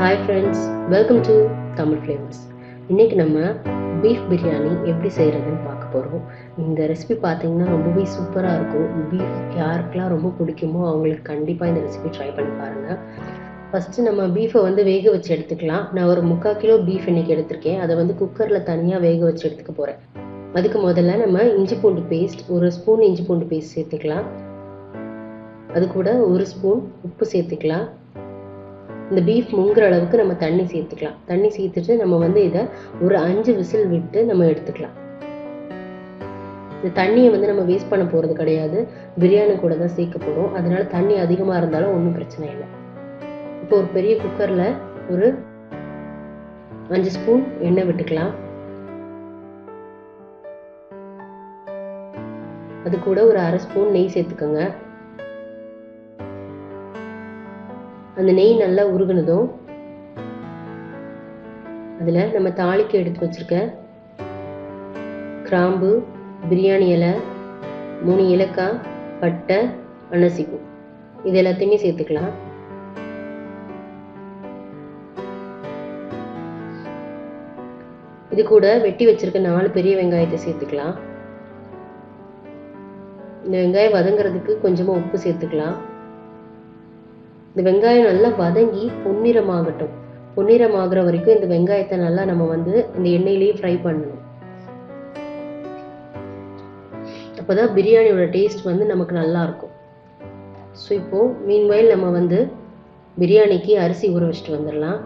Hi friends, welcome to Tamil Flavors. இன்னைக்கு நம்ம beef biryani எப்படி செய்கிறதுன்னு பார்க்க போகிறோம். இந்த ரெசிபி பார்த்தீங்கன்னா ரொம்பவே சூப்பராக இருக்கும். பீஃப் யாருக்கெல்லாம் ரொம்ப பிடிக்குமோ அவங்களுக்கு கண்டிப்பாக இந்த ரெசிபி ட்ரை பண்ணி பாருங்கள். ஃபஸ்ட்டு நம்ம பீஃபை வேக வச்சு எடுத்துக்கலாம். நான் ஒரு 3/4 கிலோ பீஃப் இன்னைக்கு எடுத்திருக்கேன். அதை குக்கரில் தனியாக வேக வச்சு எடுத்துக்க போகிறேன். அதுக்கு முதல்ல நம்ம இஞ்சி பூண்டு பேஸ்ட், 1 ஸ்பூன் இஞ்சி பூண்டு பேஸ்ட் சேர்த்துக்கலாம். அது கூட 1 ஸ்பூன் உப்பு சேர்த்துக்கலாம். இந்த பீஃப் முங்குற அளவுக்கு நம்ம தண்ணி சேர்த்துக்கலாம். தண்ணி சேர்த்துட்டு நம்ம இதை ஒரு 5 விசில் விட்டு நம்ம எடுத்துக்கலாம். இந்த தண்ணியை நம்ம வேஸ்ட் பண்ண போகிறது கிடையாது. பிரியாணி கூட தான் சேர்க்க போகிறோம். அதனால தண்ணி அதிகமாக இருந்தாலும் ஒன்றும் பிரச்சனை இல்லை. இப்போ ஒரு பெரிய குக்கரில் ஒரு 5 ஸ்பூன் எண்ணெய் விட்டுக்கலாம். அது கூட ஒரு 1/2 ஸ்பூன் நெய் சேர்த்துக்கோங்க. அந்த நெய் நல்லா உருகுனதும் அதில் நம்ம தாளிக்க எடுத்து வச்சிருக்க கிராம்பு, பிரியாணி இலை, 3 ஏலக்காய், பட்டை, அன்னாசிப்பூ இது எல்லாத்தையுமே சேர்த்துக்கலாம். இது கூட வெட்டி வச்சிருக்க 4 பெரிய வெங்காயத்தை சேர்த்துக்கலாம். இந்த வெங்காயம் வதங்கிறதுக்கு கொஞ்சமாக உப்பு சேர்த்துக்கலாம். இந்த வெங்காயம் நல்லா வதங்கி பொன்னிறமாகட்டும். பொன்னிறமாகிற வரைக்கும் இந்த வெங்காயத்தை நல்லா நம்ம இந்த எண்ணெயிலேயே ஃப்ரை பண்ணணும். அப்போதான் பிரியாணியோட டேஸ்ட் நமக்கு நல்லா இருக்கும். ஸோ இப்போ மீன்வைல் நம்ம பிரியாணிக்கு அரிசி ஊற வச்சுட்டு வந்துடலாம்.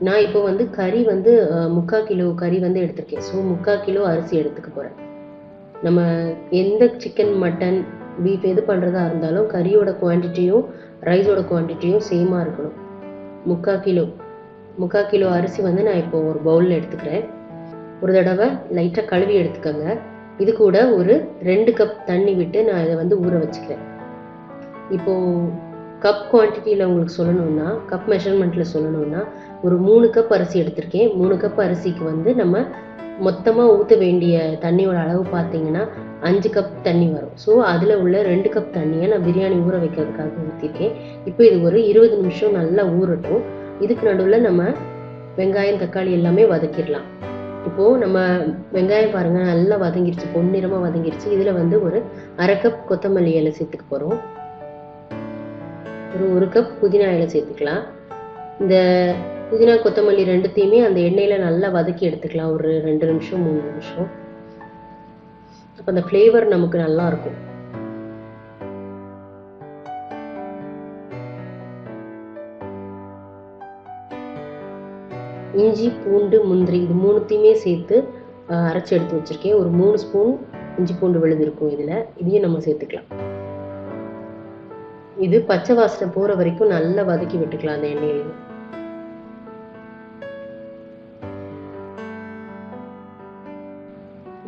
நான் இப்போ கறி 3/4 கிலோ கறி எடுத்திருக்கேன். ஸோ 3/4 கிலோ அரிசி எடுத்துக்க போகிறேன். நம்ம எந்த சிக்கன், மட்டன், பீஃப் எது பண்ணுறதா இருந்தாலும் கறியோட குவான்டிட்டியும் ரைஸோட குவான்டிட்டியும் சேமாக இருக்கணும். 3/4 கிலோ அரிசி நான் இப்போ ஒரு பவுலில் எடுத்துக்கிறேன். ஒரு தடவை லைட்டாக கழுவி எடுத்துக்கோங்க. இது கூட ஒரு 2 கப் தண்ணி விட்டு நான் இதை ஊற வச்சுக்கிறேன். இப்போது கப் குவான்டிட்டியில் உங்களுக்கு சொல்லணும்னா, கப் மெஷர்மெண்ட்டில் சொல்லணும்னா, ஒரு 3 கப் அரிசி எடுத்திருக்கேன். 3 கப் அரிசிக்கு நம்ம மொத்தமாக ஊற்ற வேண்டிய தண்ணியோட அளவு பார்த்தீங்கன்னா 5 கப் தண்ணி வரும். ஸோ அதில் உள்ள 2 கப் தண்ணியை நான் பிரியாணி ஊற வைக்கிறதுக்காக ஊற்றிருக்கேன். இப்போ இது ஒரு 20 நிமிஷம் நல்லா ஊறட்டும். இதுக்கு நடுவில் நம்ம வெங்காயம், தக்காளி எல்லாமே வதக்கிடலாம். இப்போது நம்ம வெங்காயம் பாருங்கள் நல்லா வதங்கிருச்சு, பொன்னிறமாக வதங்கிருச்சு. இதில் ஒரு 1/2 கப் கொத்தமல்லி இலை சேர்த்துக்க போகிறோம். ஒரு 1 கப் புதினா இலை சேர்த்துக்கலாம். இந்த புதினா, கொத்தமல்லி ரெண்டுத்தையுமே அந்த எண்ணெயில் நல்லா வதக்கி எடுத்துக்கலாம். ஒரு 2 நிமிஷம் 3 நிமிஷம். அப்போ அந்த ஃப்ளேவர் நமக்கு நல்லா இருக்கும். இஞ்சி, பூண்டு, முந்திரி இது 3த்தையுமே சேர்த்து அரைச்சி எடுத்து வச்சிருக்கேன். ஒரு 3 ஸ்பூன் இஞ்சி பூண்டு விழுது இருக்கும். இதையும் நம்ம சேர்த்துக்கலாம். இது பச்சை வாசனை போகிற வரைக்கும் நல்லா வதக்கி விட்டுக்கலாம் அந்த எண்ணெயிலையும்.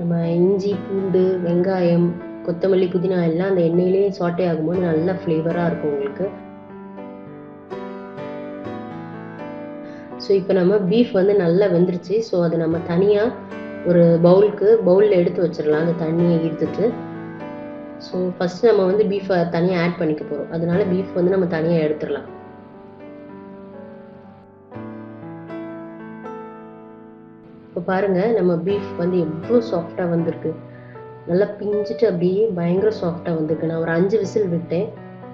நம்ம இஞ்சி, பூண்டு, வெங்காயம், கொத்தமல்லி, புதினா எல்லாம் அந்த எண்ணெயிலேயே சாட்டே ஆகும்போது நல்லா ஃப்ளேவராக இருக்கும் உங்களுக்கு. ஸோ இப்போ நம்ம பீஃப் நல்லா வெந்துருச்சு. ஸோ அதை நம்ம தனியாக ஒரு பவுலில் எடுத்து வச்சிடலாம். அந்த தண்ணியை ஈர்த்துட்டு. ஸோ ஃபஸ்ட்டு நம்ம பீஃபை தனியாக ஆட் பண்ணிக்க போகிறோம். அதனால பீஃப் நம்ம தனியாக எடுத்துடலாம். இப்போ பாருங்கள் நம்ம பீஃப் எவ்வளோ சாஃப்டாக வந்திருக்கு. நல்லா பிஞ்சிட்டு அப்படியே பயங்கர சாஃப்டாக வந்திருக்கு. நான் ஒரு 5 விசில் விட்டேன்.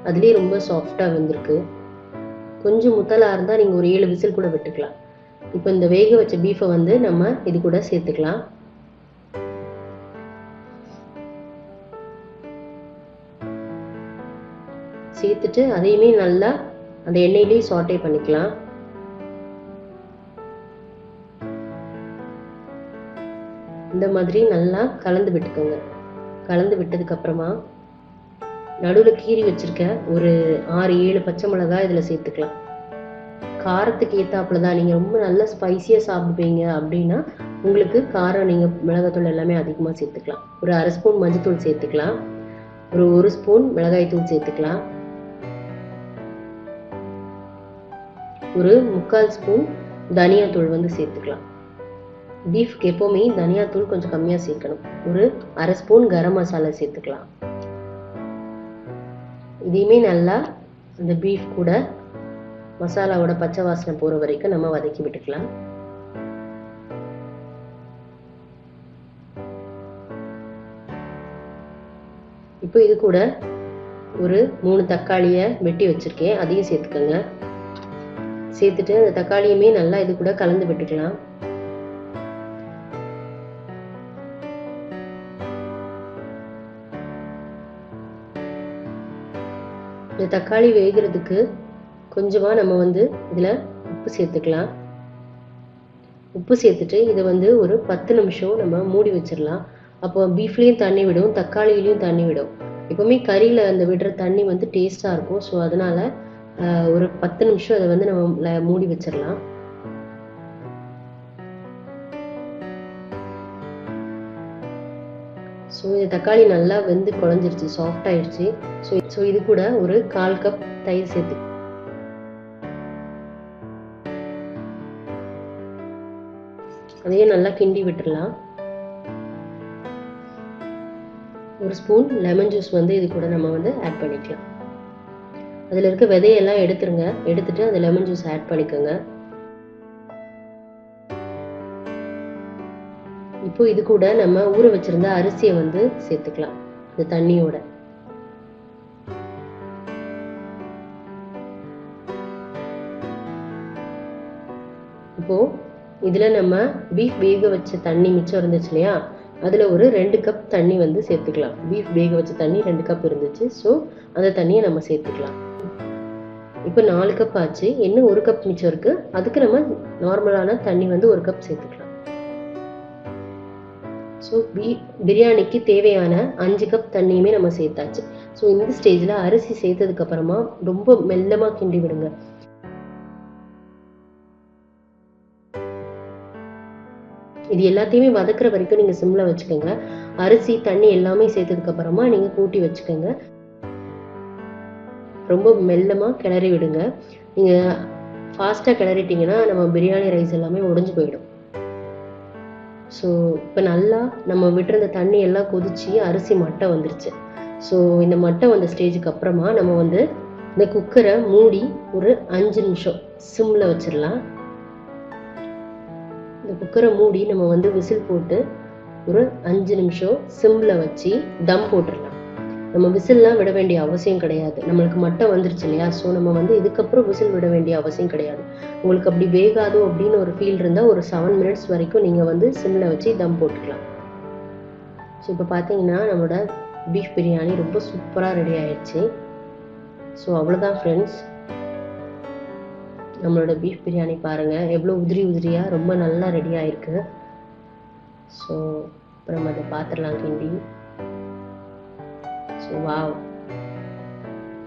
அதுலேயே ரொம்ப சாஃப்டாக வந்திருக்கு. கொஞ்சம் முத்தலாக இருந்தால் நீங்கள் ஒரு 7 விசில் கூட விட்டுக்கலாம். இப்போ இந்த வேக வச்ச பீஃபை நம்ம இது கூட சேர்த்துக்கலாம். சேர்த்துட்டு அதையுமே நல்லா அந்த எண்ணெயிலேயே சாட்டே பண்ணிக்கலாம். இந்த மாதிரி நல்லா கலந்து விட்டுக்கோங்க. கலந்து விட்டதுக்கு அப்புறமா நடுவில் கீறி வச்சிருக்க ஒரு 6-7 பச்சை மிளகாய் இதில் சேர்த்துக்கலாம். காரத்துக்கு ஏற்றாப்புல தான். நீங்கள் ரொம்ப நல்லா ஸ்பைசியாக சாப்பிடுவீங்க அப்படின்னா உங்களுக்கு காரம் நீங்கள் மிளகாத்தூள் எல்லாமே அதிகமாக சேர்த்துக்கலாம். ஒரு 1/2 ஸ்பூன் மஞ்சத்தூள் சேர்த்துக்கலாம். ஒரு 1 ஸ்பூன் மிளகாய்த்தூள் சேர்த்துக்கலாம். ஒரு 3/4 ஸ்பூன் தனியாத்தூள் சேர்த்துக்கலாம். பீஃப்க்கு எப்போவுமே தனியாத்தூள் கொஞ்சம் கம்மியாக சேர்க்கணும். ஒரு 1/2 ஸ்பூன் கரம் மசாலா சேர்த்துக்கலாம். இதையுமே நல்லா அந்த பீஃப் கூட மசாலாவோட பச்சை வாசனை போகிற வரைக்கும் நம்ம வதக்கி விட்டுக்கலாம். இப்போ இது கூட ஒரு 3 தக்காளியை வெட்டி வச்சிருக்கேன், அதையும் சேர்த்துக்கோங்க. சேர்த்துட்டு அந்த தக்காளியுமே நல்லா இது கூட கலந்து விட்டுக்கலாம். இந்த தக்காளி வேகிறதுக்கு கொஞ்சமா நம்ம இதுல உப்பு சேர்த்துக்கலாம். உப்பு சேர்த்துட்டு இதை ஒரு 10 நிமிஷம் நம்ம மூடி வச்சிடலாம். அப்போ பீஃப்லயும் தண்ணி விடும், தக்காளியிலையும் தண்ணி விடும். எப்பவுமே கறியில அந்த விடுற தண்ணி டேஸ்டா இருக்கும். ஸோ அதனால ஒரு 10 நிமிஷம் அதை நம்ம மூடி வச்சிடலாம். ஸோ இந்த தக்காளி நல்லா வெந்து குழஞ்சிருச்சு, சாஃப்ட் ஆயிடுச்சு. ஸோ இது கூட ஒரு 1/4 கப் தயிர் சேர்த்து அதையும் நல்லா கிண்டி விட்டுடலாம். ஒரு ஸ்பூன் லெமன் ஜூஸ் இது கூட நம்ம ஆட் பண்ணிக்கலாம். அதில் இருக்க விதையெல்லாம் எடுத்துருங்க. எடுத்துட்டு அந்த லெமன் ஜூஸ் ஆட் பண்ணிக்கோங்க. இப்போ இது கூட நம்ம ஊற வச்சிருந்த அரிசியை சேர்த்துக்கலாம் இந்த தண்ணியோட. இப்போ இதுல நம்ம பீஃப் வேக வச்ச தண்ணி மிச்சம் இருந்துச்சு இல்லையா, அதுல ஒரு 2 கப் தண்ணி சேர்த்துக்கலாம். பீஃப் வேக வச்ச தண்ணி 2 கப் இருந்துச்சு. ஸோ அந்த தண்ணியை நம்ம சேர்த்துக்கலாம். இப்போ 4 கப் ஆச்சு. இன்னும் 1 கப் மிச்சம் இருக்கு. அதுக்கு நம்ம நார்மலான தண்ணி 1 கப் சேர்த்துக்கலாம். ஸோ பிரியாணிக்கு தேவையான 5 கப் தண்ணியுமே நம்ம சேர்த்தாச்சு. ஸோ இந்த ஸ்டேஜில் அரிசி சேர்த்ததுக்கு அப்புறமா ரொம்ப மெல்லமாக கிண்டி விடுங்க. இது எல்லாத்தையுமே வதக்குற வரைக்கும் நீங்கள் சிம்ல வச்சுக்கோங்க. அரிசி தண்ணி எல்லாமே சேர்த்ததுக்கு அப்புறமா நீங்கள் கூட்டி வச்சுக்கோங்க. ரொம்ப மெல்லமாக கிளறி விடுங்க. நீங்கள் ஃபாஸ்ட்டாக கிளறிட்டீங்கன்னா நம்ம பிரியாணி ரைஸ் எல்லாமே உடைஞ்சு போயிடும். ஸோ இப்போ நல்லா நம்ம விட்டுருந்த தண்ணி எல்லாம் கொதிச்சு அரிசி மட்டை வந்துருச்சு. ஸோ இந்த மட்டை வந்த ஸ்டேஜுக்கு அப்புறமா நம்ம இந்த குக்கரை மூடி ஒரு 5 நிமிஷம் சிம்மில் வச்சிடலாம். இந்த குக்கரை மூடி நம்ம விசில் போட்டு ஒரு 5 நிமிஷம் சிம்மில் வச்சு தம் போட்டுடலாம். நம்ம விசில்லாம் விட வேண்டிய அவசியம் கிடையாது. நம்மளுக்கு மட்டை வந்துருச்சு இல்லையா, ஸோ நம்ம இதுக்கப்புறம் விசில் விட வேண்டிய அவசியம் கிடையாது. உங்களுக்கு அப்படி வேகாதோ அப்படின்னு ஒரு ஃபீல் இருந்தால் ஒரு 7 மினிட்ஸ் வரைக்கும் நீங்கள் சிம்மில் வச்சு தம் போட்டுக்கலாம். ஸோ இப்போ பார்த்தீங்கன்னா நம்மளோட பீஃப் பிரியாணி ரொம்ப சூப்பராக ரெடி ஆயிடுச்சு. ஸோ அவ்வளோதான் ஃப்ரெண்ட்ஸ், நம்மளோட பீஃப் பிரியாணி பாருங்கள் எவ்வளோ உதிரி உதிரியாக ரொம்ப நல்லா ரெடி ஆயிருக்கு. ஸோ அப்புறம் அதை பார்த்துடலாம் கிண்டி. ஸோ வாவ்,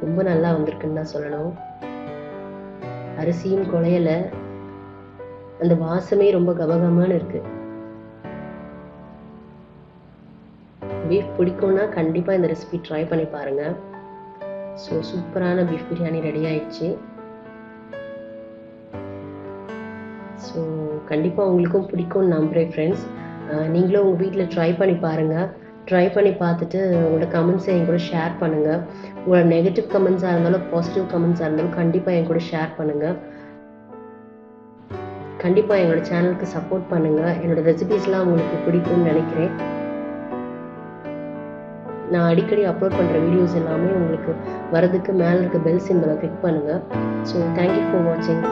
ரொம்ப நல்லா வந்திருக்குன்னு தான் சொல்லணும். அரிசியும் குழையல, அந்த வாசமே ரொம்ப கபகமான இருக்கு. பீஃப் பிடிக்கும்னா கண்டிப்பா இந்த ரெசிபி ட்ரை பண்ணி பாருங்க. ஸோ சூப்பரான பீஃப் பிரியாணி ரெடி ஆயிடுச்சு. ஸோ கண்டிப்பாக உங்களுக்கும் பிடிக்கும்னு நம்புகிறேன் ஃப்ரெண்ட்ஸ். நீங்களும் உங்கள் வீட்டில் ட்ரை பண்ணி பாருங்கள். ட்ரை பண்ணி பார்த்துட்டு உங்களோட கமெண்ட்ஸை என் கூட ஷேர் பண்ணுங்கள். உங்களோட நெகட்டிவ் கமெண்ட்ஸாக இருந்தாலும் பாசிட்டிவ் கமெண்ட்ஸாக இருந்தாலும் கண்டிப்பாக என் கூட ஷேர் பண்ணுங்கள். கண்டிப்பாக எங்களோட சேனலுக்கு சப்போர்ட் பண்ணுங்கள். என்னோட ரெசிபிஸ்லாம் உங்களுக்கு பிடிக்கும்னு நினைக்கிறேன். நான் அடிக்கடி அப்லோட் பண்ணுற வீடியோஸ் எல்லாமே உங்களுக்கு வரதுக்கு மேலே இருக்க பெல் சிம்பலை கிளிக் பண்ணுங்கள். ஸோ தேங்க்யூ ஃபார் வாட்சிங்.